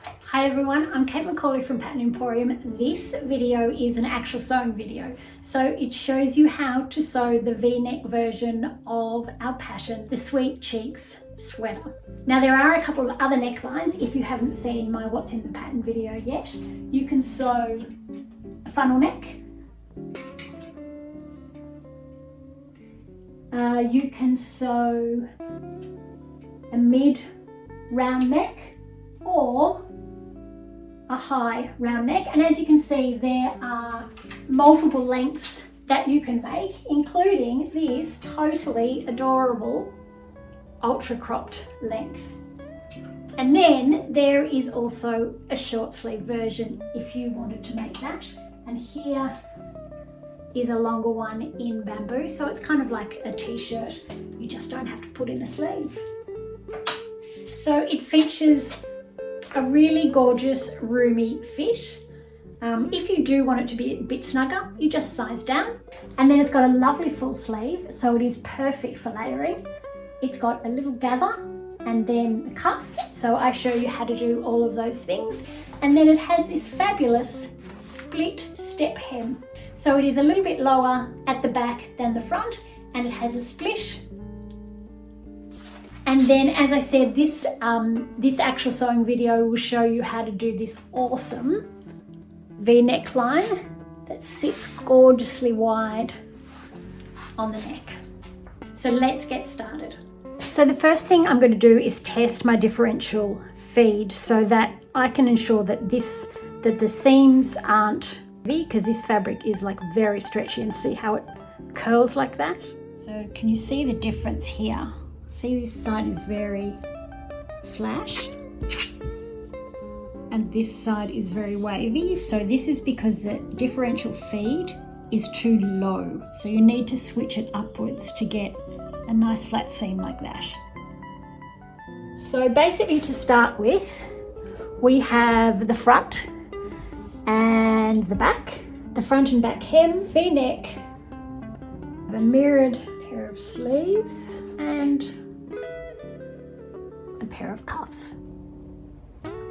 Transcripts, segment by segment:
Hi everyone, I'm Kate McCauley from Pattern Emporium. This video is an actual sewing video. So it shows you how to sew the V-neck version of our pattern, the Sweet Cheeks sweater. Now there are a couple of other necklines. If you haven't seen my What's in the Pattern video yet, you can sew a funnel neck. You can sew a mid round neck or a high round neck, and as you can see there are multiple lengths that you can make, including this totally adorable ultra cropped length. And then there is also a short sleeve version if you wanted to make that, and here is a longer one in bamboo, so it's kind of like a t-shirt, you just don't have to put in a sleeve. So it features a really gorgeous roomy fit. If you do want it to be a bit snugger, you just size down. And then it's got a lovely full sleeve, so it is perfect for layering. It's got a little gather and then the cuff, so I show you how to do all of those things. And then it has this fabulous split step hem. So it is a little bit lower at the back than the front, and it has a split. And then, as I said, this actual sewing video will show you how to do this awesome V-neck line that sits gorgeously wide on the neck. So let's get started. So the first thing I'm going to do is test my differential feed so that I can ensure that the seams aren't V, because this fabric is like very stretchy, and see how it curls like that. So can you see the difference here? See, this side is very flash and this side is very wavy. So this is because the differential feed is too low. So you need to switch it upwards to get a nice flat seam like that. So basically, to start with, we have the front and the back, the front and back hem, V-neck, a mirrored pair of sleeves and a pair of cuffs.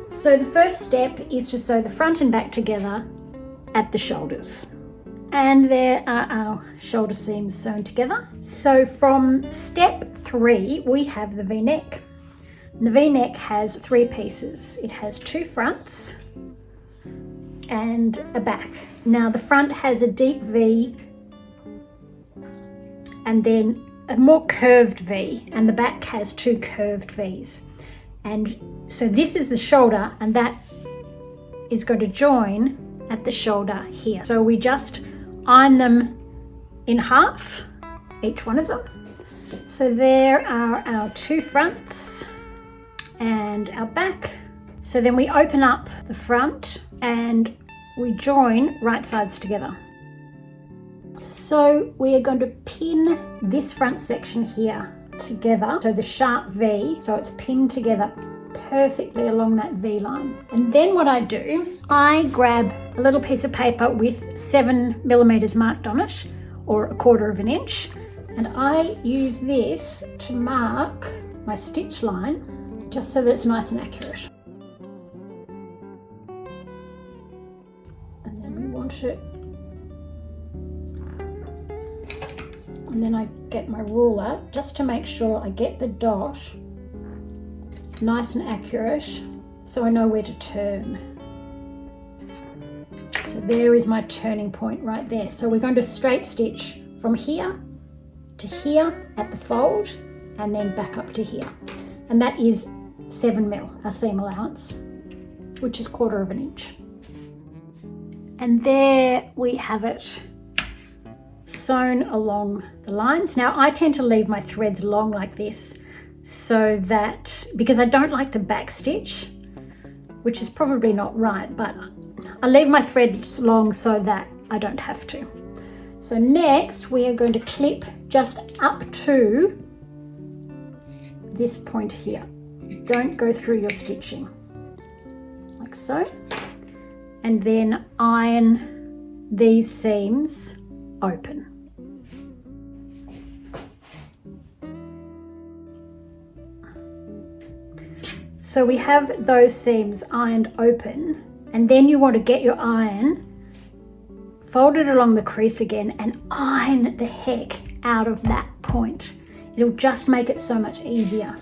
So the first step is to sew the front and back together at the shoulders. And there are our shoulder seams sewn together. So from step 3, we have the V-neck. The V-neck has 3 pieces. It has 2 fronts and a back. Now the front has a deep V and then a more curved V, and the back has 2 curved V's. And so this is the shoulder, and that is going to join at the shoulder here. So we just iron them in half, each one of them. So there are our 2 fronts and our back. So then we open up the front and we join right sides together. So we are going to pin this front section here together, so the sharp V, so it's pinned together perfectly along that V line. And then what I do, I grab a little piece of paper with 7 millimeters marked on it, or 1/4 of an inch, and I use this to mark my stitch line, just so that it's nice and accurate. And then we want it, and then I get my ruler just to make sure I get the dot nice and accurate, so I know where to turn. So there is my turning point right there. So we're going to straight stitch from here to here at the fold, and then back up to here. And that is 7 mil, our seam allowance, which is 1/4 of an inch. And there we have it, sewn along the lines. Now I tend to leave my threads long like this, so that, because I don't like to back stitch, which is probably not right, but I leave my threads long so that I don't have to. So next we are going to clip just up to this point here. Don't go through your stitching, like so, and then iron these seams open. So we have those seams ironed open, and then you want to get your iron, fold it along the crease again, and iron the heck out of that point. It'll just make it so much easier.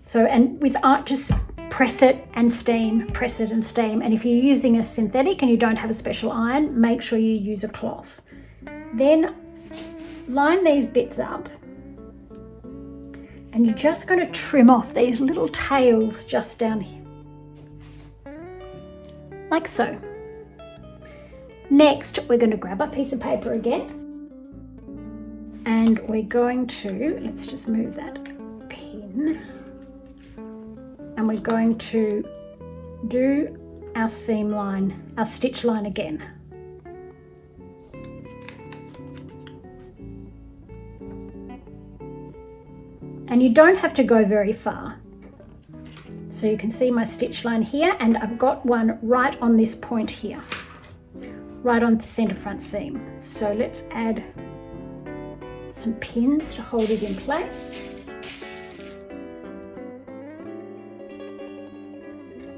So, and with art, just press it and steam, press it and steam. And if you're using a synthetic and you don't have a special iron, make sure you use a cloth. Then line these bits up, and you're just going to trim off these little tails just down here, like so. Next, we're going to grab a piece of paper again, and we're going to, let's just move that pin, and we're going to do our seam line, our stitch line again. And you don't have to go very far. So you can see my stitch line here, and I've got one right on this point here, right on the center front seam. So let's add some pins to hold it in place.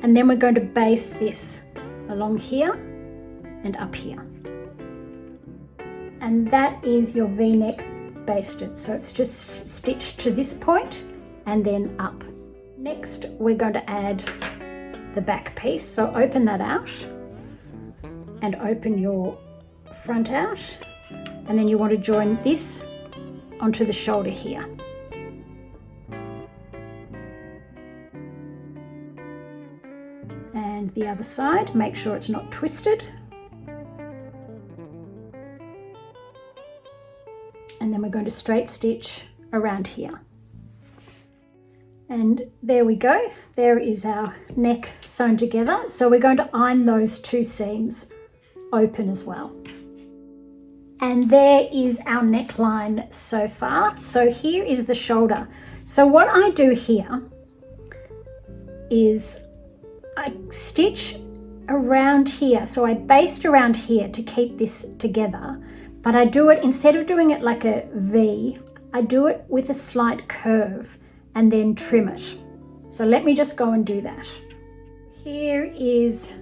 And then we're going to base this along here and up here. And that is your V-neck basted. So it's just stitched to this point and then up. Next, we're going to add the back piece. So open that out and open your front out. And then you want to join this onto the shoulder here. And the other side, make sure it's not twisted. And then we're going to straight stitch around here. And there we go. There is our neck sewn together. So we're going to iron those two seams open as well. And there is our neckline so far. So here is the shoulder. So what I do here is I stitch around here. So I baste around here to keep this together, but I do it, instead of doing it like a V, I do it with a slight curve and then trim it. So let me just go and do that. Here is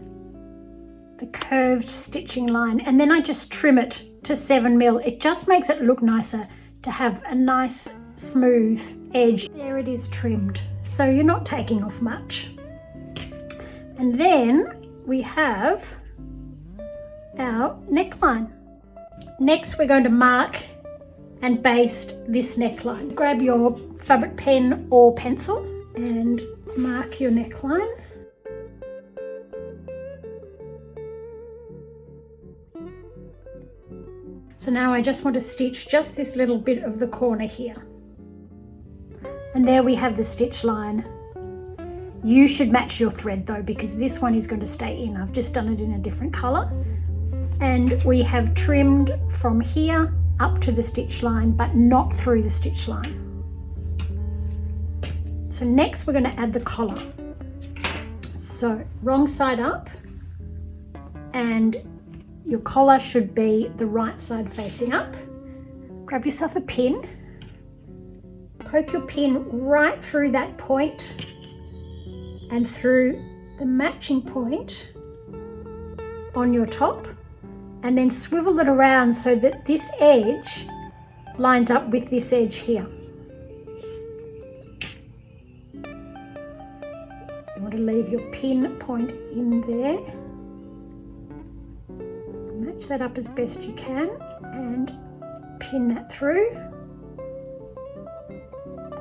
the curved stitching line, and then I just trim it to 7mm. It just makes it look nicer to have a nice smooth edge. There it is trimmed, so you're not taking off much. And then we have our neckline. Next, we're going to mark and baste this neckline. Grab your fabric pen or pencil and mark your neckline. So now I just want to stitch just this little bit of the corner here. And there we have the stitch line. You should match your thread though, because this one is going to stay in. I've just done it in a different color. And we have trimmed from here up to the stitch line, but not through the stitch line. So next we're going to add the collar. So wrong side up, and your collar should be the right side facing up. Grab yourself a pin, poke your pin right through that point and through the matching point on your top, and then swivel it around so that this edge lines up with this edge here. You want to leave your pin point in there. Match that up as best you can and pin that through.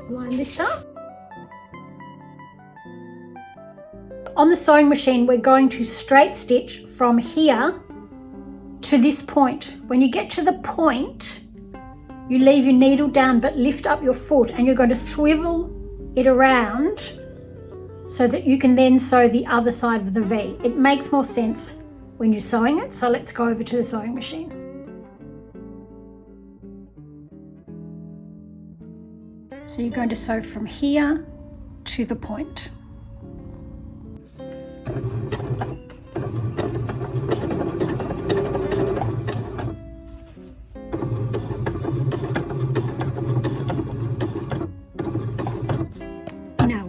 Line this up. On the sewing machine, we're going to straight stitch from here to this point. When you get to the point, you leave your needle down but lift up your foot, and you're going to swivel it around so that you can then sew the other side of the V. It makes more sense when you're sewing it, so let's go over to the sewing machine. So you're going to sew from here to the point.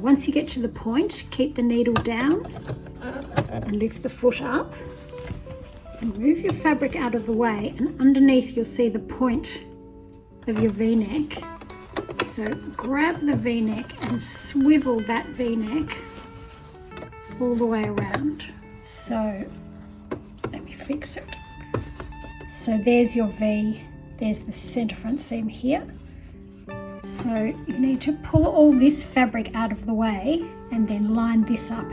Once once you get to the point, keep the needle down and lift the foot up and move your fabric out of the way, and underneath you'll see the point of your V-neck. So grab the V-neck and swivel that V-neck all the way around. So let me fix it. So there's your V, there's the center front seam here. So you need to pull all this fabric out of the way and then line this up.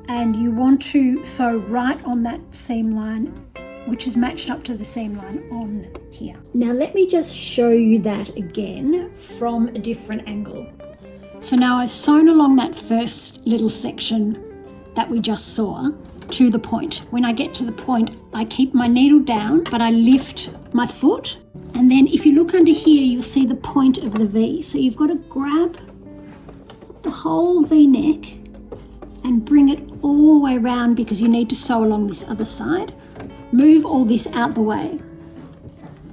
And you want to sew right on that seam line, which is matched up to the seam line on here. Now let me just show you that again from a different angle. So now I've sewn along that first little section that we just saw to the point. When I get to the point, I keep my needle down, but I lift my foot. And then if you look under here, you'll see the point of the V. So you've got to grab the whole V-neck and bring it all the way around, because you need to sew along this other side. Move all this out the way.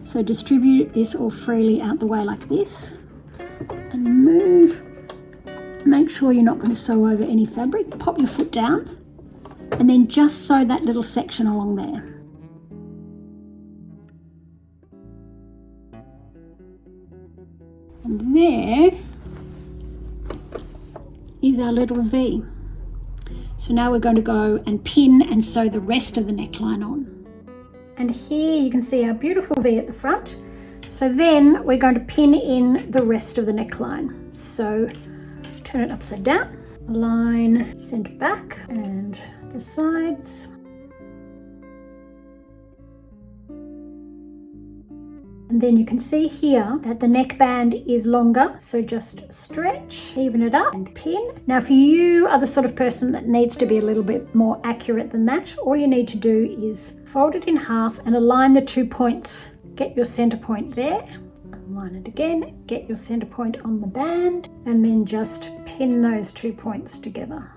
So distribute this all freely out the way like this. And move. Make sure you're not going to sew over any fabric. Pop your foot down. And then just sew that little section along there. And there is our little V. So now we're going to go and pin and sew the rest of the neckline on. And here you can see our beautiful V at the front. So then we're going to pin in the rest of the neckline. So turn it upside down, align center back and the sides. And then you can see here that the neckband is longer, so just stretch, even it up and pin. Now if you are the sort of person that needs to be a little bit more accurate than that, all you need to do is fold it in half and align the 2 points. Get your center point there, align it again, get your center point on the band, and then just pin those 2 points together.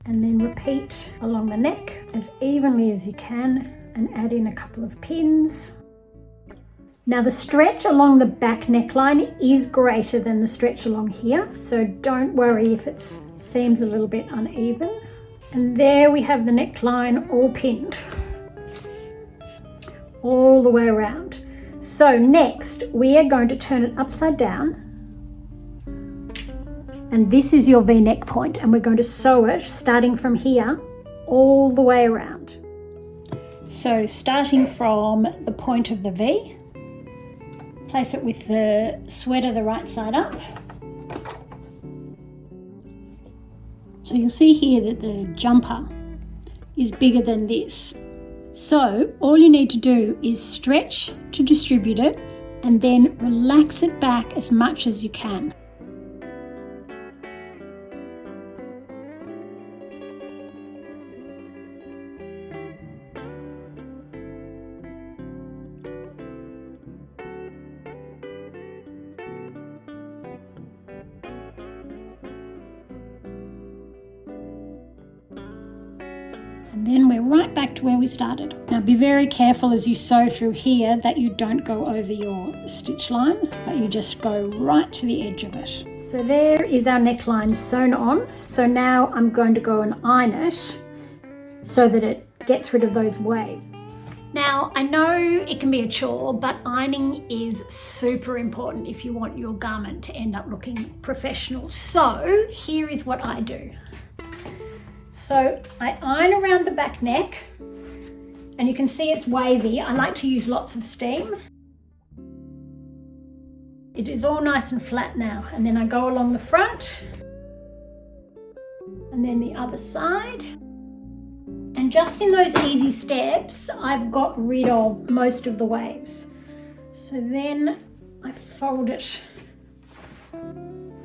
And then repeat along the neck as evenly as you can and add in a couple of pins. Now the stretch along the back neckline is greater than the stretch along here, so don't worry if it seems a little bit uneven. And there we have the neckline all pinned, all the way around. So next we are going to turn it upside down, and this is your V-neck point, and we're going to sew it starting from here all the way around. So starting from the point of the V, place it with the sweater the right side up. So you'll see here that the jumper is bigger than this. So all you need to do is stretch to distribute it and then relax it back as much as you can. And then we're right back to where we started. Now be very careful as you sew through here that you don't go over your stitch line, but you just go right to the edge of it. So there is our neckline sewn on. So now I'm going to go and iron it so that it gets rid of those waves. Now I know it can be a chore, but ironing is super important if you want your garment to end up looking professional. So here is what I do. So I iron around the back neck, and you can see it's wavy. I like to use lots of steam. It is all nice and flat now. And then I go along the front, and then the other side. And just in those easy steps, I've got rid of most of the waves. So then I fold it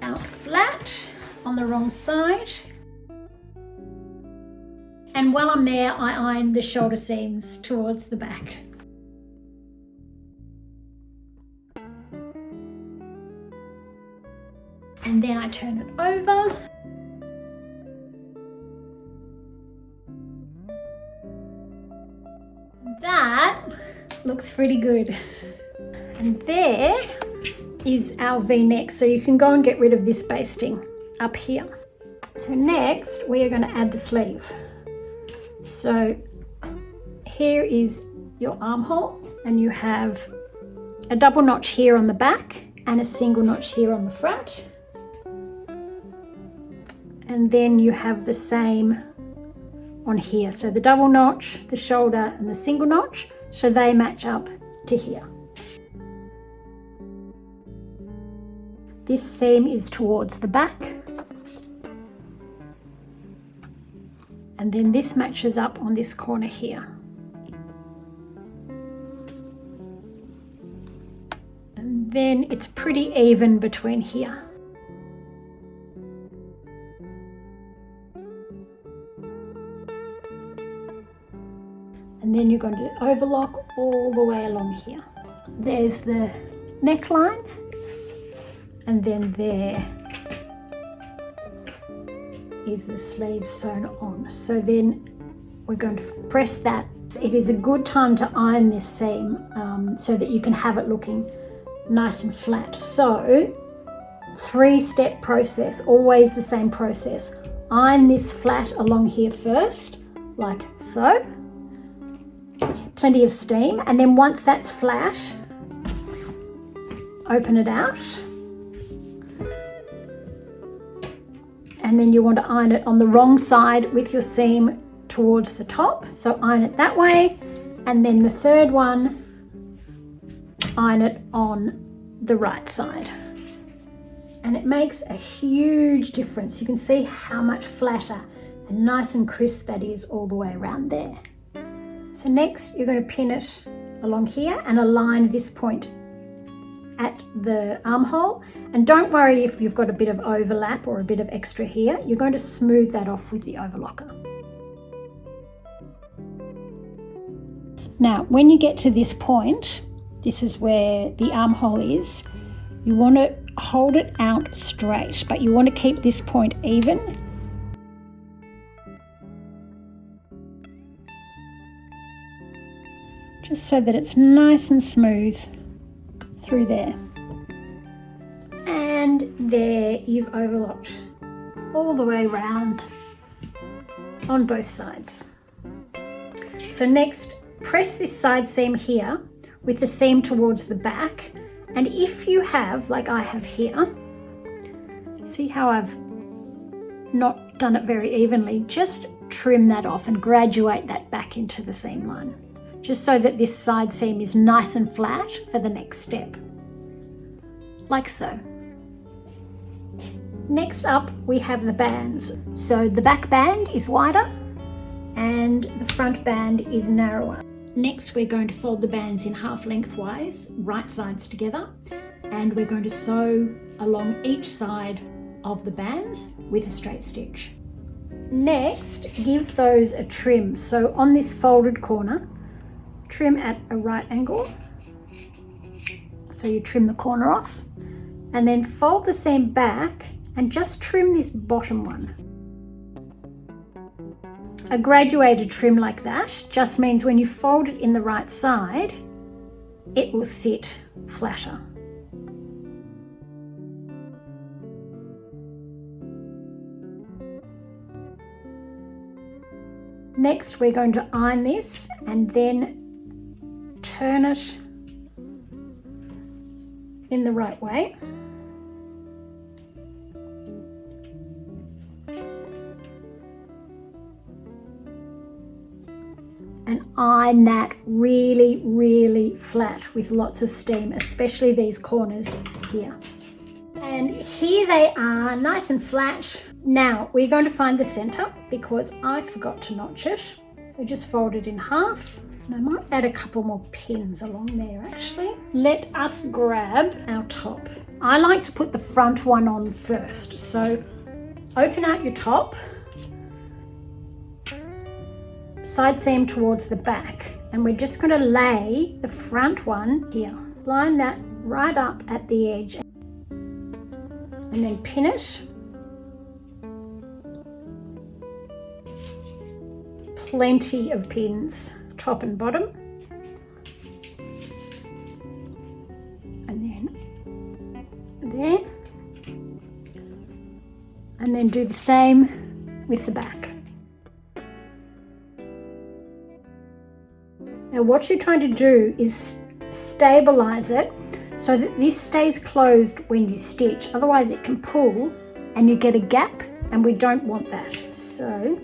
out flat on the wrong side. And while I'm there, I iron the shoulder seams towards the back. And then I turn it over. That looks pretty good. And there is our V-neck. So you can go and get rid of this basting up here. So next we are going to add the sleeve. So here is your armhole, and you have a double notch here on the back and a single notch here on the front. And then you have the same on here. So the double notch, the shoulder and the single notch, so they match up to here. This seam is towards the back. And then this matches up on this corner here. And then it's pretty even between here. And then you're going to overlock all the way along here. There's the neckline, and then there is the sleeve sewn on. So then we're going to press that. It is a good time to iron this seam so that you can have it looking nice and flat. So 3-step process, always the same process. Iron this flat along here first, like so. Plenty of steam, and then once that's flat, open it out. And then you want to iron it on the wrong side with your seam towards the top. So iron it that way. And then the third one, iron it on the right side. And it makes a huge difference. You can see how much flatter and nice and crisp that is all the way around there. So next you're going to pin it along here and align this point at the armhole. And don't worry if you've got a bit of overlap or a bit of extra here. You're going to smooth that off with the overlocker. Now, when you get to this point, this is where the armhole is, you want to hold it out straight, but you want to keep this point even. Just so that it's nice and smooth through there. And there you've overlocked all the way around on both sides. So next, press this side seam here with the seam towards the back. And if you have, like I have here, see how I've not done it very evenly, just trim that off and graduate that back into the seam line, just so that this side seam is nice and flat for the next step, like so. Next up, we have the bands. So the back band is wider and the front band is narrower. Next, we're going to fold the bands in half lengthwise, right sides together, and we're going to sew along each side of the bands with a straight stitch. Next, give those a trim. So on this folded corner, trim at a right angle. So you trim the corner off, and then fold the seam back and just trim this bottom one. A graduated trim like that just means when you fold it in the right side, it will sit flatter. Next, we're going to iron this and then turn it in the right way. And iron that really, really flat with lots of steam, especially these corners here. And here they are, nice and flat. Now we're going to find the center because I forgot to notch it. So just fold it in half. And I might add a couple more pins along there actually. Let us grab our top. I like to put the front one on first. So open out your top, side seam towards the back, and we're just going to lay the front one here. Line that right up at the edge and then pin it. Plenty of pins, top and bottom. And then there. then do the same with the back. Now what you're trying to do is stabilize it so that this stays closed when you stitch, otherwise it can pull and you get a gap, and we don't want that. So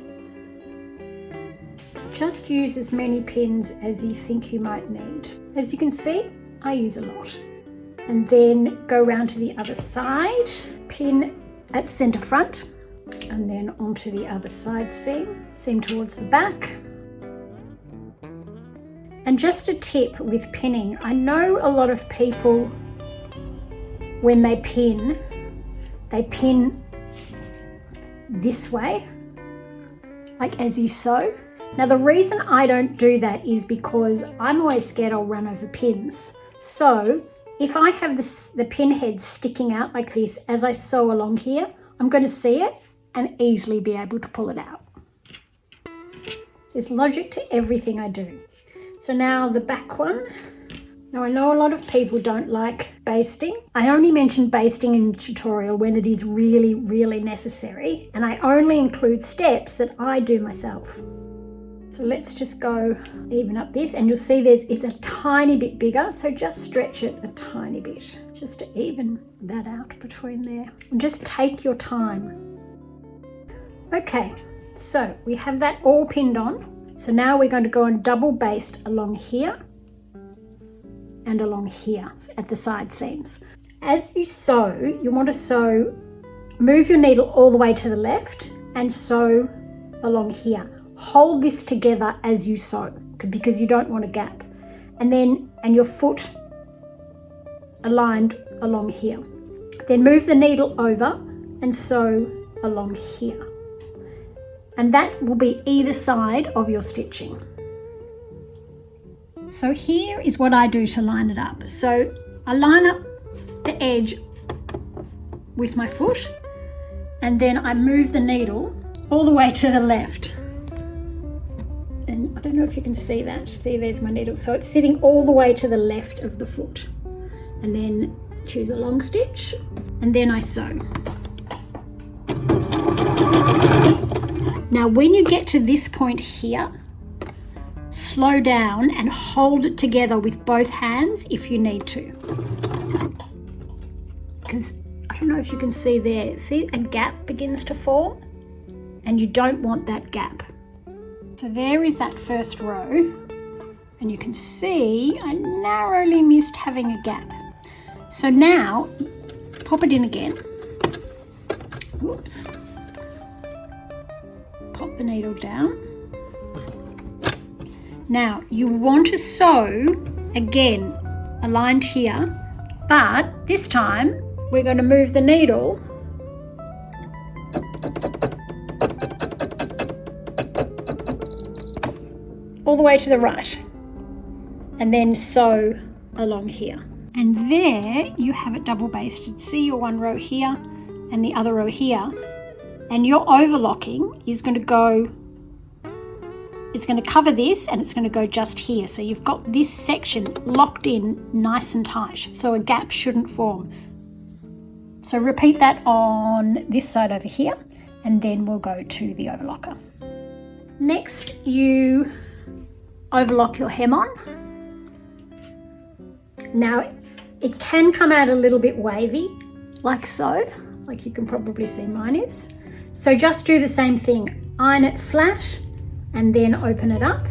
just use as many pins as you think you might need. As you can see, I use a lot. And then go around to the other side, pin at center front, and then onto the other side seam towards the back. And just a tip with pinning, I know a lot of people, when they pin this way, like as you sew. Now the reason I don't do that is because I'm always scared I'll run over pins. So if I have the pin head sticking out like this as I sew along here, I'm going to see it and easily be able to pull it out. There's logic to everything I do. So now the back one. Now I know a lot of people don't like basting. I only mention basting in the tutorial when it is really, really necessary, and I only include steps that I do myself. So let's just go even up this, and you'll see it's a tiny bit bigger, so just stretch it a tiny bit just to even that out between there. And just take your time. Okay, so we have that all pinned on. So now we're going to go and double baste along here and along here at the side seams. As you sew, you want to move your needle all the way to the left and sew along here. Hold this together as you sew because you don't want a gap. And your foot aligned along here. Then move the needle over and sew along here. And that will be either side of your stitching. So here is what I do to line it up. So I line up the edge with my foot, and then I move the needle all the way to the left. And I don't know if you can see that. There's my needle. So it's sitting all the way to the left of the foot. And then choose a long stitch, and then I sew. Now when you get to this point here, slow down and hold it together with both hands if you need to. Because I don't know if you can see there, see a gap begins to form, and you don't want that gap. So there is that first row, and you can see I narrowly missed having a gap. So now pop it in again. Whoops. Pop the needle down. Now you want to sew again aligned here, but this time we're going to move the needle all the way to the right and then sew along here. And there you have it double basted. See your one row here and the other row here, and your overlocking is going to go, it's going to cover this and it's going to go just here. So you've got this section locked in nice and tight, so a gap shouldn't form. So repeat that on this side over here, and then we'll go to the overlocker. Next, you overlock your hem on. Now it can come out a little bit wavy, like so, like you can probably see mine is. So just do the same thing, iron it flat and then open it up.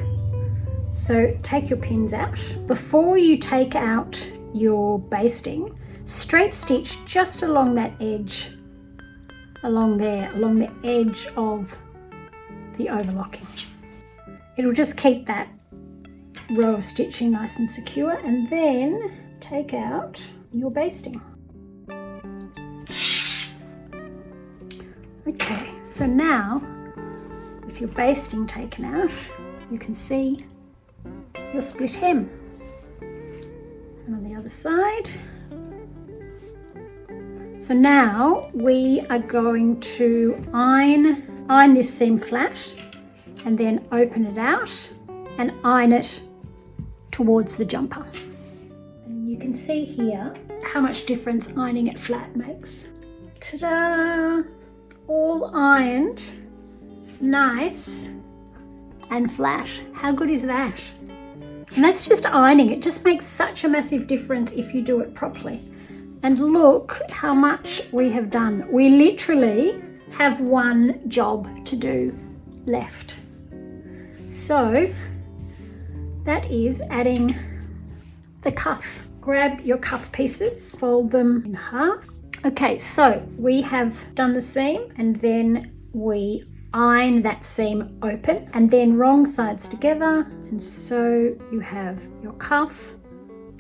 So take your pins out. Before you take out your basting, straight stitch just along that edge, along there, along the edge of the overlocking. It'll just keep that row of stitching nice and secure, and then take out your basting. Okay, so now with your basting taken out, you can see your split hem. And on the other side. So now we are going to iron this seam flat and then open it out and iron it towards the jumper. And you can see here how much difference ironing it flat makes. Ta-da! all ironed, nice and flat. How good is that? And that's just ironing. It just makes such a massive difference if you do it properly. And look how much we have done. We literally have one job to do left. So that is adding the cuff. Grab your cuff pieces, fold them in half. Okay, so we have done the seam and then we iron that seam open and then wrong sides together, and so you have your cuff,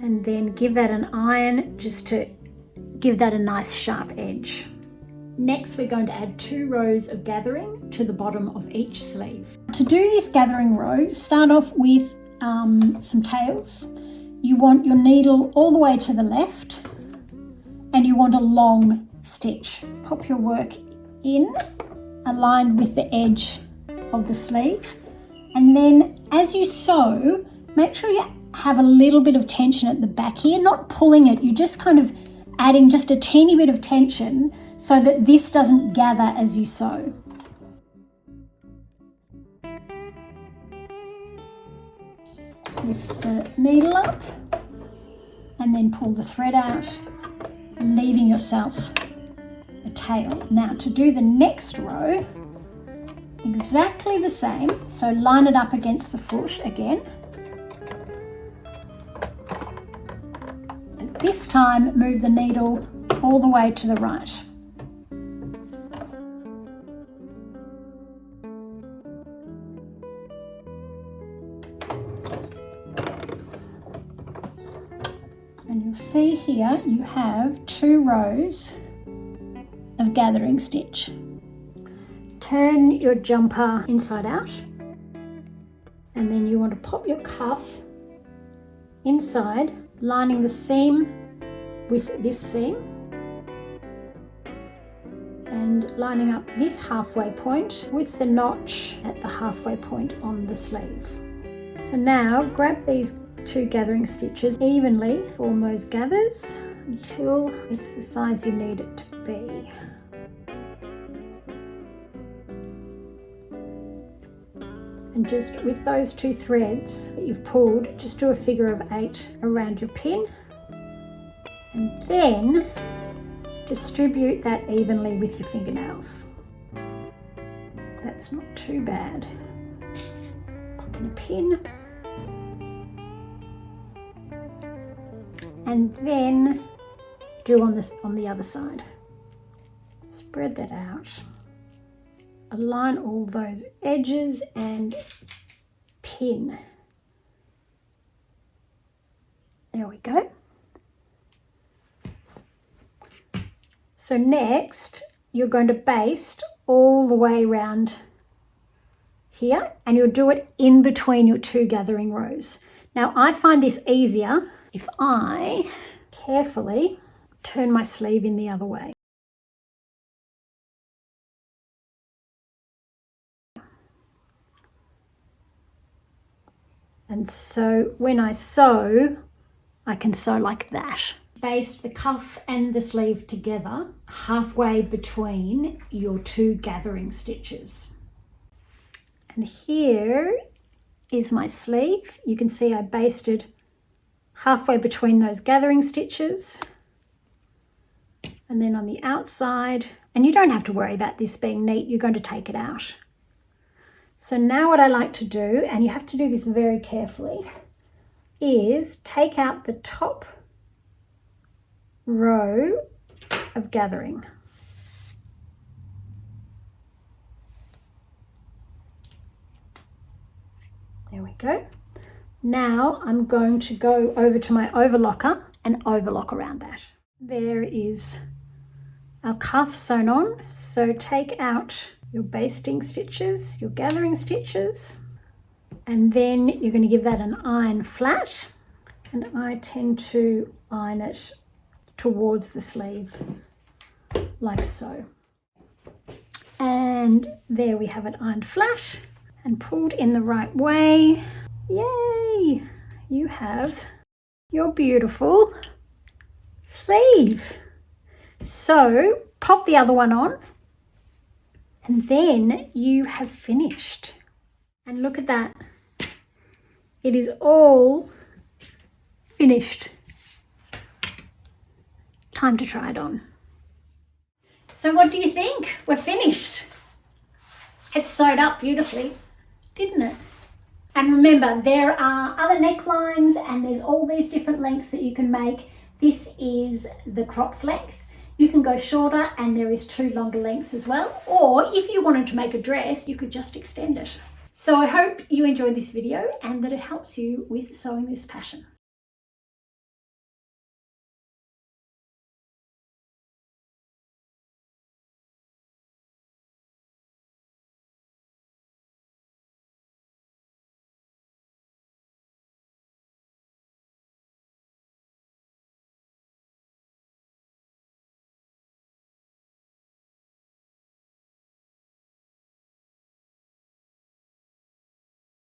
and then give that an iron just to give that a nice sharp edge. Next, we're going to add 2 rows of gathering to the bottom of each sleeve. To do this gathering row, start off with some tails. You want your needle all the way to the left and you want a long stitch. Pop your work in, aligned with the edge of the sleeve, and then as you sew, make sure you have a little bit of tension at the back here, not pulling it, you're just kind of adding just a teeny bit of tension so that this doesn't gather as you sew. Lift the needle up and then pull the thread out, leaving yourself a tail. Now to do the next row, exactly the same, so line it up against the foot again. But this time move the needle all the way to the right. And you'll see here you have 2 rows of gathering stitch. Turn your jumper inside out, and then you want to pop your cuff inside, lining the seam with this seam and lining up this halfway point with the notch at the halfway point on the sleeve. So now grab these 2 gathering stitches evenly, form those gathers until it's the size you need it to be. And just with those 2 threads that you've pulled, just do a figure of 8 around your pin, and then distribute that evenly with your fingernails. That's not too bad. Pop in a pin, and then do on the other side. Spread that out. Align all those edges and pin. There we go. So next, you're going to baste all the way around here, and you'll do it in between your 2 gathering rows. Now, I find this easier if I carefully turn my sleeve in the other way. And so when I sew, I can sew like that. Baste the cuff and the sleeve together halfway between your 2 gathering stitches. And here is my sleeve. You can see I basted halfway between those gathering stitches. And then on the outside, and you don't have to worry about this being neat, you're going to take it out. So now what I like to do, and you have to do this very carefully, is take out the top row of gathering. There we go. Now I'm going to go over to my overlocker and overlock around that. There is our cuff sewn on, so take out your basting stitches, your gathering stitches, and then you're going to give that an iron flat, and I tend to iron it towards the sleeve like so. And there we have it ironed flat and pulled in the right way. Yay! You have your beautiful sleeve. So pop the other one on And then you have finished. And look at that. It is all finished. Time to try it on. So what do you think? We're finished. It's sewed up beautifully, didn't it? And remember, there are other necklines and there's all these different lengths that you can make. This is the cropped length. You can go shorter and there is 2 longer lengths as well. Or if you wanted to make a dress, you could just extend it. So I hope you enjoyed this video and that it helps you with sewing this pattern.